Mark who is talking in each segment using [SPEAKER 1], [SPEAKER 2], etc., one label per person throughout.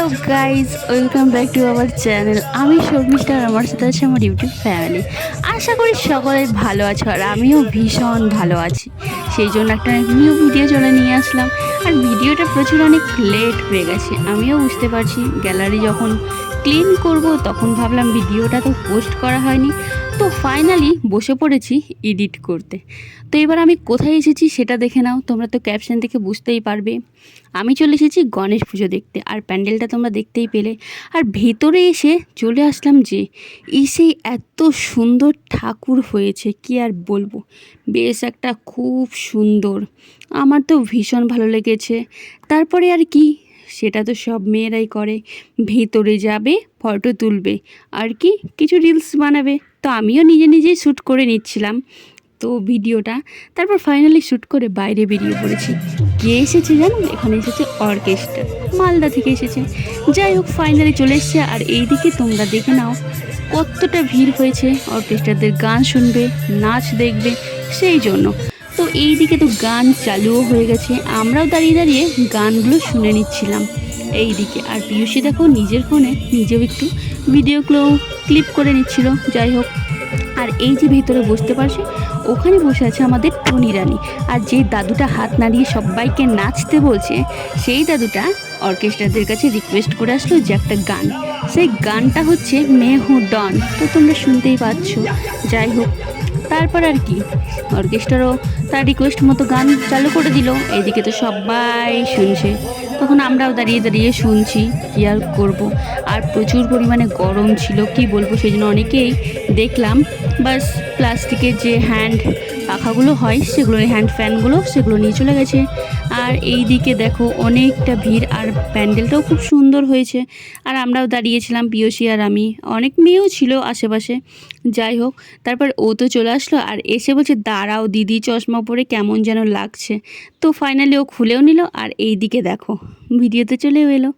[SPEAKER 1] Hello guys, welcome back to our channel. আমি শর্মিষ্ঠা আর আমার সাথে আছে আমার ইউটিউব ফ্যামিলি। আশা করি সকলে ভালো আছো আর আমিও ভীষণ ভালো আছি। সেই জন্য একটা নিউ ভিডিও চলে নিয়ে আসলাম। আর ভিডিওটা প্রচুর অনেক লেট হয়ে গেছে, আমিও বুঝতে পারছি। গ্যালারি যখন ক্লিন করব তখন ভাবলাম ভিডিওটা তো পোস্ট করা হয়নি, তো ফাইনালি বসে পড়েছি এডিট করতে। তো এবার আমি কোথায় এসেছি সেটা দেখে নাও, তোমরা তো ক্যাপশন দেখে বুঝতেই পারবে। আমি চলে এসেছি গণেশ পুজো দেখতে, আর প্যান্ডেলটা তোমরা দেখতেই পেলে। আর ভেতরে এসে চলে আসলাম যে এসে এত সুন্দর ঠাকুর হয়েছে কি আর বলবো, বেশ একটা খুব সুন্দর, আমার তো ভীষণ ভালো লেগেছে। তারপরে আর কি, সেটা তো সব মেয়েরাই করে, ভেতরে যাবে ফটো তুলবে আর কি কিছু রিলস বানাবে। তো আমিও নিজে নিজেই শ্যুট করে নিচ্ছিলাম তো ভিডিওটা। তারপর ফাইনালি শ্যুট করে বাইরে বেরিয়ে পড়েছি। কে এসেছে জানো, এখানে এসেছে অর্কেস্ট্রা, মালদা থেকে এসেছে। যাই হোক ফাইনালি চলে এসছে। আর এইদিকে তোমরা দেখে নাও কতটা ভিড় হয়েছে, অর্কেস্ট্রাদের গান শুনবে, নাচ দেখবে সেই জন্য। তো এইদিকে তো গান চালুও হয়ে গেছে, আমরাও দাঁড়িয়ে দাঁড়িয়ে গানগুলো শুনে নিচ্ছিলাম এইদিকে। আর পিয়ুষী দেখো নিজের ফোনে নিজেও একটু ভিডিও ক্লিপ করে নিচ্ছিল। যাই হোক, আর এই যে ভিতরে বসতে পারছে, ওখানে বসে আছে আমাদের টনি রানী। আর যে দাদুটা হাত নাড়িয়ে সবাইকে নাচতে বলছে, সেই দাদুটা অর্কেস্ট্রাদের কাছে রিকোয়েস্ট করে আসলো যে একটা গান, সেই গানটা হচ্ছে মে হু ডন। তো তোমরা শুনতেই পাচ্ছ। যাই হোক, তারপর আর কি, অর্কেস্ট্রারও তার রিকোয়েস্ট মতো গান চালু করে দিল। এইদিকে তো সবাই শুনছে, তখন আমরাও দাঁড়িয়ে দাঁড়িয়ে শুনছি, কী আর করবো। আর প্রচুর পরিমাণে গরম ছিল, কি বলবো, সেই জন্য অনেকেই দেখলাম বাস প্লাস্টিকের যে হ্যান্ড পাখাগুলো হয় সেগুলো, হ্যান্ড ফ্যানগুলো সেগুলো নিয়ে চলে গেছে। আর এই দিকে দেখো অনেকটা ভিড়, আর প্যান্ডেলটাও খুব সুন্দর হয়েছে। আর আমরাও দাঁড়িয়েছিলাম, পিয়সী আর আমি, অনেক মেয়েও ছিল আশেপাশে। যাই হোক, তারপর ও তো চলে আসলো আর এসে বলছে দাঁড়াও দিদি, চশমা পরে কেমন যেন লাগছে। তো ফাইনালি ও খুলেও নিল। আর এই দিকে দেখো ভিডিওতে চলেও এলো।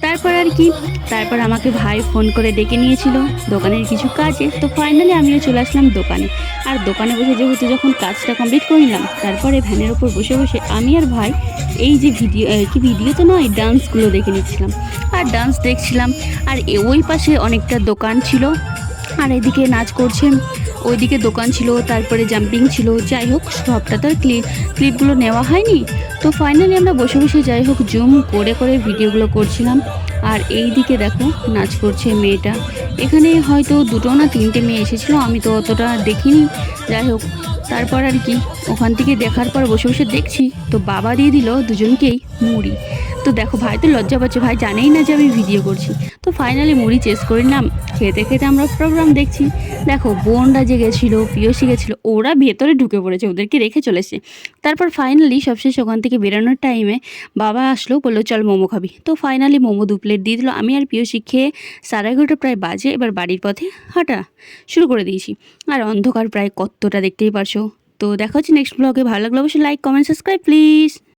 [SPEAKER 1] তারপর আর কি, তারপর আমাকে ভাই ফোন করে ডেকে নিয়েছিল দোকানের কিছু কাজে। তো ফাইনালি আমিও চলে আসলাম দোকানে। আর দোকানে বসে যেহেতু যখন কাজটা কমপ্লিট করে নিলাম, তারপরে ভ্যানের ওপর বসে বসে আমি আর ভাই এই যে ভিডিও তো নয়, ডান্সগুলো দেখে নিচ্ছিলাম আর ডান্স দেখছিলাম। আর ওই পাশে অনেকটা দোকান ছিল, আর এদিকে নাচ করছেন, ওইদিকে দোকান ছিল, তারপরে জাম্পিং ছিল। যাই হোক, সবটা তো আর ক্লিপগুলো নেওয়া হয়নি। তো ফাইনালি আমরা বসে বসে যাই হোক জুম করে করে ভিডিওগুলো করছিলাম। আর এই দিকে দেখো নাচ করছে মেয়েটা। এখানে হয়তো দুটো না তিনটে মেয়ে এসেছিলো, আমি তো অতটা দেখিনি। যাই হোক, তারপর আর কি, ওখান থেকে দেখার পর বসে বসে দেখছি, তো বাবা দিয়ে দিল দুজনকেই মুড়ি। তো দেখো ভাই তো লজ্জা পাচ্ছে, ভাই জানেই না যে আমি ভিডিও করছি। তো ফাইনালি মুড়ি চেস করে নিলাম, খেতে খেতে আমরা প্রোগ্রাম দেখছি। দেখো বোনরা যে গেছিলো, পিয়সী গেছিলো, ওরা ভেতরে ঢুকে পড়েছে, ওদেরকে রেখে চলেছে। তারপর ফাইনালি সবশেষ ওখান থেকে বেরোনোর টাইমে বাবা আসলো, বললো চল মোমো খাবি। তো ফাইনালি মোমো 2 প্লেট দিয়ে দিল। আমি আর পিয়সী খেয়ে 11:30 প্রায় বাজে, এবার বাড়ির পথে হাঁটা শুরু করে দিয়েছি। আর অন্ধকার প্রায় কতটা দেখতেই পারছো। তো দেখা হচ্ছে নেক্সট ব্লগে। ভালো লাগলো অবশ্যই লাইক কমেন্ট সাবস্ক্রাইব প্লিজ।